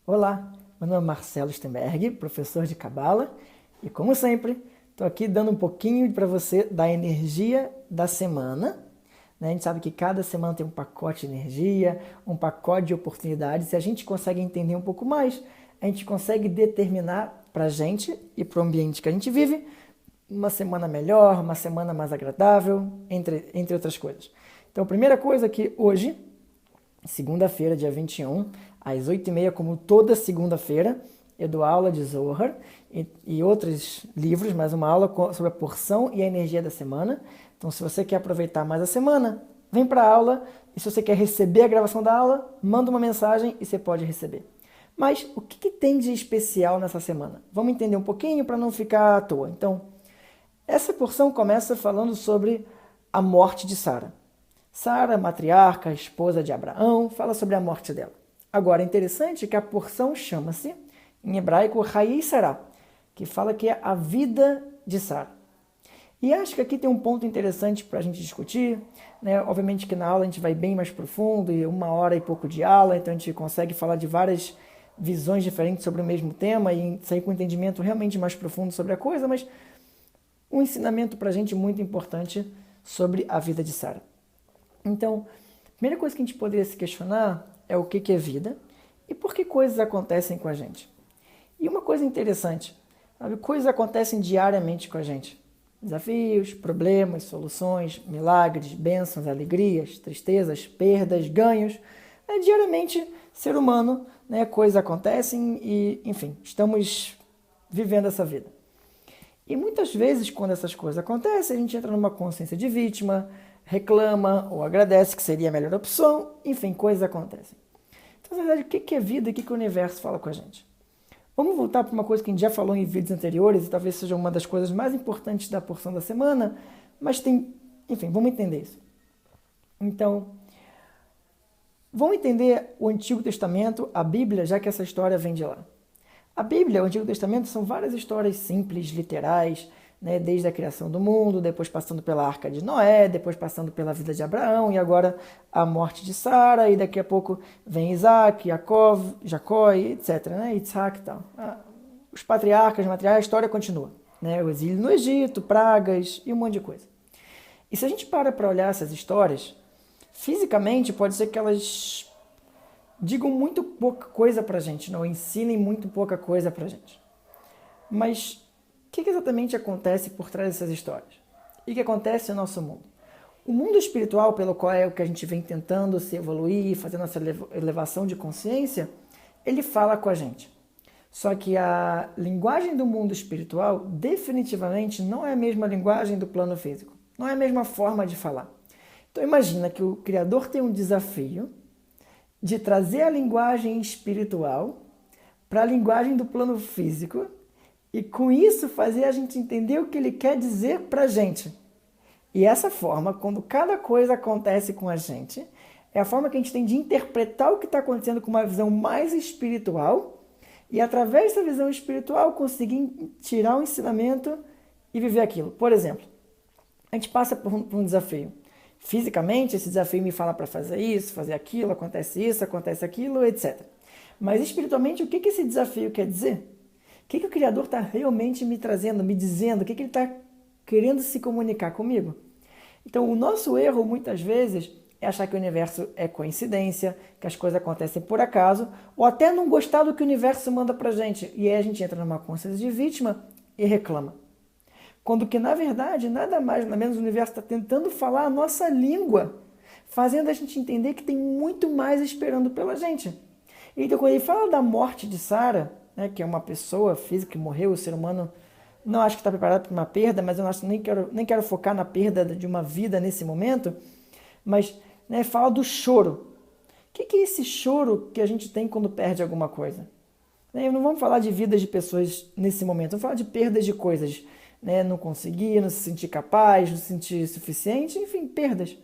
Olá, meu nome é Marcelo Stenberg, professor de Cabala, e como sempre, estou aqui dando um pouquinho para você da energia da semana. A gente sabe que cada semana tem um pacote de energia, um pacote de oportunidades, e a gente consegue entender um pouco mais, a gente consegue determinar para a gente e para o ambiente que a gente vive uma semana melhor, uma semana mais agradável, entre outras coisas. Então, a primeira coisa que hoje, segunda-feira, dia 21, às 8h30, como toda segunda-feira, eu dou aula de Zohar e outros livros, mas uma aula sobre a porção e a energia da semana. Então, se você quer aproveitar mais a semana, vem para a aula. E se você quer receber a gravação da aula, manda uma mensagem e você pode receber. Mas o que tem de especial nessa semana? Vamos entender um pouquinho para não ficar à toa. Então, essa porção começa falando sobre a morte de Sara. Sara, matriarca, esposa de Abraão, fala sobre a morte dela. Agora, é interessante que a porção chama-se, em hebraico, Hayei Sará, que fala que é a vida de Sara. E acho que aqui tem um ponto interessante para a gente discutir, né? Obviamente que na aula a gente vai bem mais profundo, e 1 hora e pouco de aula, então a gente consegue falar de várias visões diferentes sobre o mesmo tema e sair com um entendimento realmente mais profundo sobre a coisa, mas um ensinamento para a gente muito importante sobre a vida de Sara. Então, a primeira coisa que a gente poderia se questionar é o que é vida e por que coisas acontecem com a gente. E uma coisa interessante, sabe? Coisas acontecem diariamente com a gente. Desafios, problemas, soluções, milagres, bênçãos, alegrias, tristezas, perdas, ganhos. Diariamente, ser humano, coisas acontecem e, enfim, estamos vivendo essa vida. E muitas vezes, quando essas coisas acontecem, a gente entra numa consciência de vítima, reclama ou agradece, que seria a melhor opção, enfim, coisas acontecem. Então, na verdade, o que é vida e o que o universo fala com a gente? Vamos voltar para uma coisa que a gente já falou em vídeos anteriores, e talvez seja uma das coisas mais importantes da porção da semana, mas tem, enfim, vamos entender isso. Então, vamos entender o Antigo Testamento, a Bíblia, já que essa história vem de lá. A Bíblia, o Antigo Testamento, são várias histórias simples, literais, desde a criação do mundo, depois passando pela Arca de Noé, depois passando pela vida de Abraão e agora a morte de Sara, e daqui a pouco vem Isaac, Jacó, etc., Isaac e tal. Os patriarcas, a história continua. O exílio no Egito, pragas e um monte de coisa. E se a gente para olhar essas histórias, fisicamente pode ser que elas digam muito pouca coisa pra gente, ou ensinem muito pouca coisa pra gente. Mas o que exatamente acontece por trás dessas histórias? E o que acontece no nosso mundo? O mundo espiritual, pelo qual é o que a gente vem tentando se evoluir, fazendo essa elevação de consciência, ele fala com a gente. Só que a linguagem do mundo espiritual definitivamente não é a mesma linguagem do plano físico. Não é a mesma forma de falar. Então imagina que o Criador tem um desafio de trazer a linguagem espiritual para a linguagem do plano físico e com isso fazer a gente entender o que ele quer dizer para a gente. E essa forma, quando cada coisa acontece com a gente, é a forma que a gente tem de interpretar o que está acontecendo com uma visão mais espiritual e através dessa visão espiritual conseguir tirar um ensinamento e viver aquilo. Por exemplo, a gente passa por um desafio. Fisicamente, esse desafio me fala para fazer isso, fazer aquilo, acontece aquilo, etc. Mas espiritualmente, o que esse desafio quer dizer? O que o Criador está realmente me trazendo, me dizendo? O que ele está querendo se comunicar comigo? Então, o nosso erro, muitas vezes, é achar que o universo é coincidência, que as coisas acontecem por acaso, ou até não gostar do que o universo manda para a gente. E aí a gente entra numa consciência de vítima e reclama. Quando que, na verdade, nada mais, nada menos, o universo está tentando falar a nossa língua, fazendo a gente entender que tem muito mais esperando pela gente. Então, quando ele fala da morte de Sara, que é uma pessoa física que morreu, o ser humano não acho que está preparado para uma perda, mas eu nem quero focar na perda de uma vida nesse momento, mas fala do choro. O que é esse choro que a gente tem quando perde alguma coisa? Não vamos falar de vidas de pessoas nesse momento, vamos falar de perdas de coisas. Não conseguir, não se sentir capaz, não se sentir suficiente, enfim, perdas.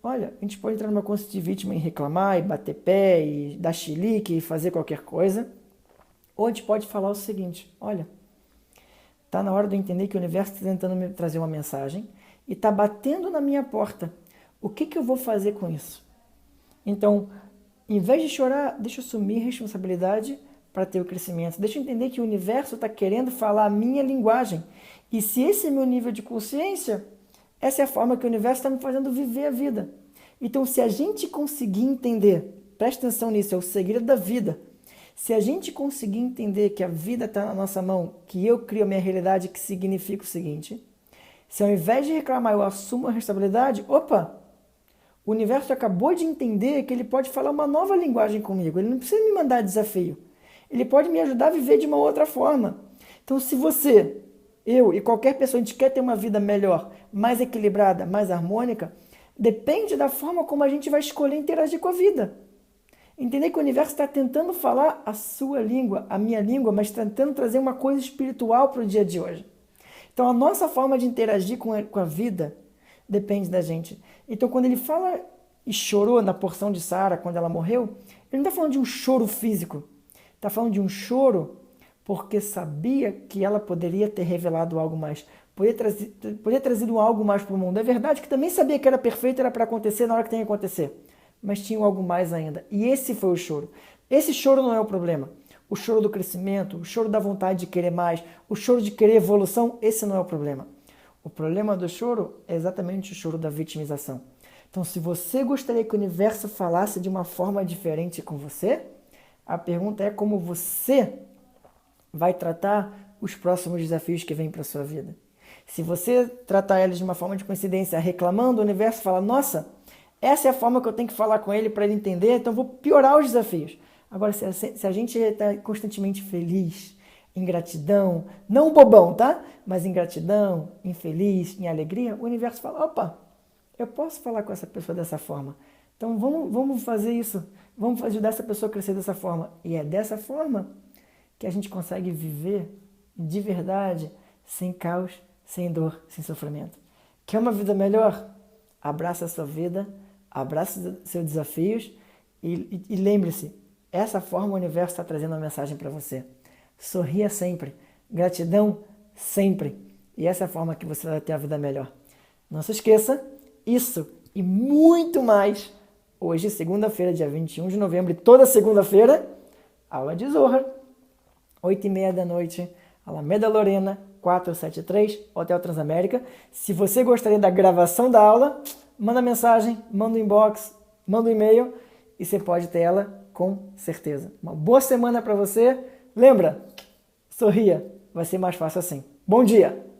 Olha, a gente pode entrar numa consciência de vítima e reclamar, e bater pé, e dar chilique, e fazer qualquer coisa. Ou a gente pode falar o seguinte, olha, está na hora de eu entender que o universo está tentando me trazer uma mensagem e está batendo na minha porta. O que eu vou fazer com isso? Então, Em vez de chorar, deixa eu assumir responsabilidade para ter o crescimento. Deixa eu entender que o universo está querendo falar a minha linguagem. E se esse é meu nível de consciência, essa é a forma que o universo está me fazendo viver a vida. Então, se a gente conseguir entender, presta atenção nisso, é o segredo da vida. Se a gente conseguir entender que a vida está na nossa mão, que eu crio a minha realidade, que significa o seguinte: se ao invés de reclamar eu assumo a responsabilidade, opa, o universo acabou de entender que ele pode falar uma nova linguagem comigo. Ele não precisa me mandar desafio. Ele pode me ajudar a viver de uma outra forma. Então, se você, eu e qualquer pessoa, a gente quer ter uma vida melhor, mais equilibrada, mais harmônica, depende da forma como a gente vai escolher interagir com a vida. Entender que o universo está tentando falar a sua língua, a minha língua, mas tentando trazer uma coisa espiritual para o dia de hoje. Então, a nossa forma de interagir com a vida depende da gente. Então, quando ele fala e chorou na porção de Sara, quando ela morreu, ele não está falando de um choro físico. Está falando de um choro porque sabia que ela poderia ter revelado algo mais. Poderia ter trazido algo mais para o mundo. É verdade que também sabia que era perfeito, era para acontecer na hora que tem que acontecer. Mas tinha algo mais ainda. E esse foi o choro. Esse choro não é o problema. O choro do crescimento, o choro da vontade de querer mais, o choro de querer evolução, esse não é o problema. O problema do choro é exatamente o choro da vitimização. Então, se você gostaria que o universo falasse de uma forma diferente com você, a pergunta é como você vai tratar os próximos desafios que vêm para a sua vida. Se você tratar eles de uma forma de coincidência, reclamando, o universo fala, nossa, essa é a forma que eu tenho que falar com ele para ele entender, então eu vou piorar os desafios. Agora, se a gente está constantemente feliz, em gratidão, não bobão, tá? Mas em gratidão, em feliz, em alegria, o universo fala, opa, eu posso falar com essa pessoa dessa forma. Então vamos fazer isso, vamos ajudar essa pessoa a crescer dessa forma. E é dessa forma que a gente consegue viver de verdade, sem caos, sem dor, sem sofrimento. Quer uma vida melhor? Abraça a sua vida, abraça os seus desafios e lembre-se, essa forma o universo está trazendo uma mensagem para você. Sorria sempre, gratidão sempre. E essa é a forma que você vai ter a vida melhor. Não se esqueça, isso e muito mais. Hoje, segunda-feira, dia 21 de novembro, e toda segunda-feira, aula de Zohar, 8h30 da noite, Alameda Lorena, 473, Hotel Transamérica. Se você gostaria da gravação da aula, manda mensagem, manda um inbox, manda um e-mail e você pode ter ela com certeza. Uma boa semana para você. Lembra, sorria, vai ser mais fácil assim. Bom dia!